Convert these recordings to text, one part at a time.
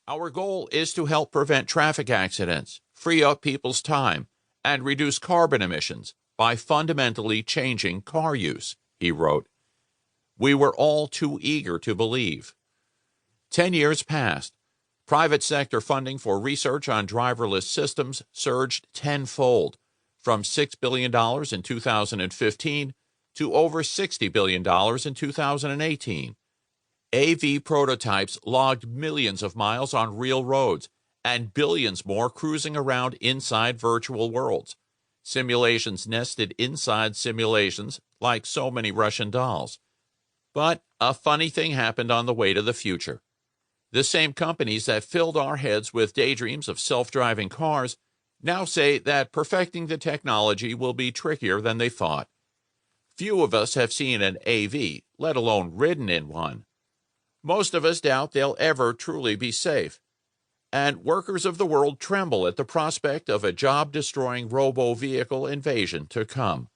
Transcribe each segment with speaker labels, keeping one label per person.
Speaker 1: Our goal is to help prevent traffic accidents, free up people's time, and reduce carbon emissions by fundamentally changing car use, he wrote. We were all too eager to believe. 10 years passed. Private sector funding for research on driverless systems surged tenfold, from $6 billion in 2015 to over $60 billion in 2018. AV prototypes logged millions of miles on real roads and billions more cruising around inside virtual worlds. Simulations nested inside simulations like so many Russian dolls. But a funny thing happened on the way to the future. The same companies that filled our heads with daydreams of self-driving cars now say that perfecting the technology will be trickier than they thought. Few of us have seen an AV, let alone ridden in one. Most of us doubt they'll ever truly be safe. And workers of the world tremble at the prospect of a job-destroying robo-vehicle invasion to come.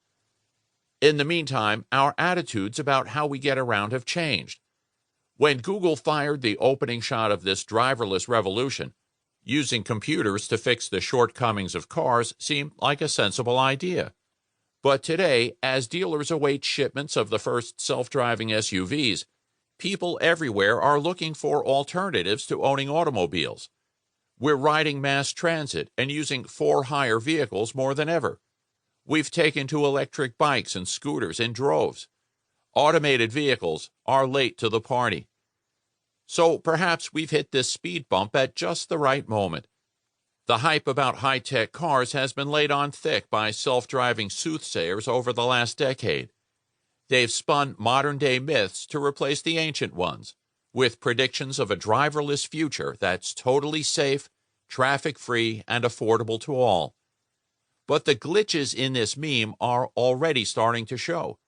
Speaker 1: In the meantime, our attitudes about how we get around have changed. When Google fired the opening shot of this driverless revolution, using computers to fix the shortcomings of cars seemed like a sensible idea. But today, as dealers await shipments of the first self-driving SUVs, people everywhere are looking for alternatives to owning automobiles. We're riding mass transit and using for-hire vehicles more than ever. We've taken to electric bikes and scooters in droves. Automated vehicles are late to the party. So perhaps we've hit this speed bump at just the right moment. The hype about high-tech cars has been laid on thick by self-driving soothsayers over the last decade. They've spun modern-day myths to replace the ancient ones, with predictions of a driverless future that's totally safe, traffic-free, and affordable to all. But the glitches in this meme are already starting to show.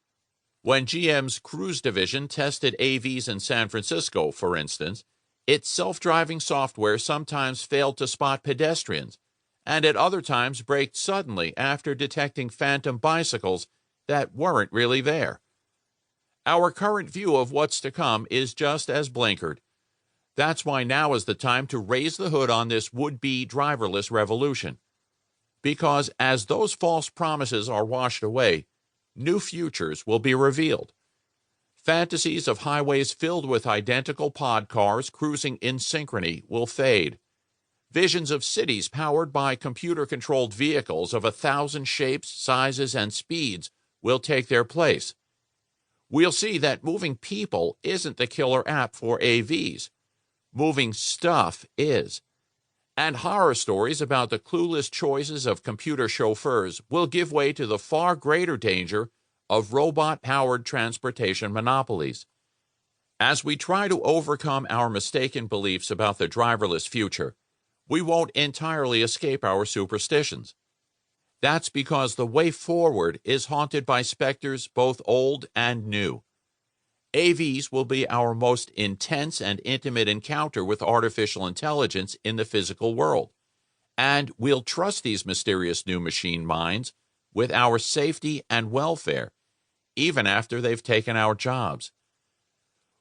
Speaker 1: When GM's Cruise division tested AVs in San Francisco, for instance, its self-driving software sometimes failed to spot pedestrians, and at other times braked suddenly after detecting phantom bicycles that weren't really there. Our current view of what's to come is just as blinkered. That's why now is the time to raise the hood on this would-be driverless revolution. Because as those false promises are washed away, new futures will be revealed. Fantasies of highways filled with identical pod cars cruising in synchrony will fade. Visions of cities powered by computer-controlled vehicles of 1,000 shapes, sizes, and speeds will take their place. We'll see that moving people isn't the killer app for AVs. Moving stuff is. And horror stories about the clueless choices of computer chauffeurs will give way to the far greater danger of robot-powered transportation monopolies. As we try to overcome our mistaken beliefs about the driverless future, we won't entirely escape our superstitions. That's because the way forward is haunted by specters both old and new. AVs will be our most intense and intimate encounter with artificial intelligence in the physical world, and we'll trust these mysterious new machine minds with our safety and welfare, even after they've taken our jobs.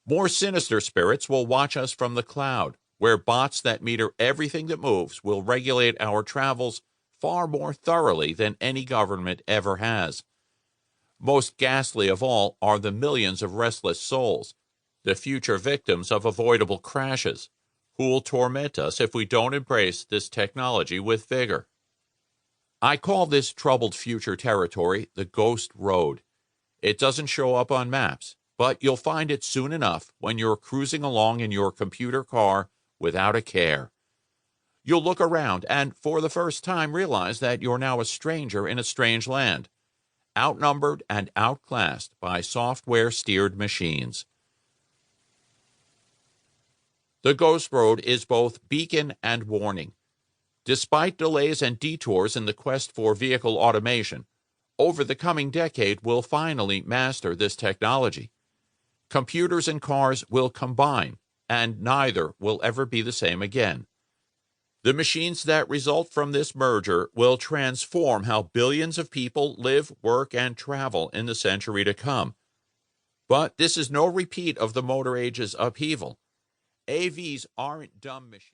Speaker 1: More sinister spirits will watch us from the cloud, where bots that meter everything that moves will regulate our travels far more thoroughly than any government ever has. Most ghastly of all are the millions of restless souls, the future victims of avoidable crashes, who will torment us if we don't embrace this technology with vigor. I call this troubled future territory the ghost road. It doesn't show up on maps, but you'll find it soon enough when you're cruising along in your computer car without a care. You'll look around and, for the first time, realize that you're now a stranger in a strange land, outnumbered and outclassed by software-steered machines. The ghost road is both beacon and warning. Despite delays and detours in the quest for vehicle automation, over the coming decade we'll finally master this technology. Computers and cars will combine, and neither will ever be the same again. The machines that result from this merger will transform how billions of people live, work, and travel in the century to come. But this is no repeat of the Motor Age's upheaval. AVs aren't dumb machines.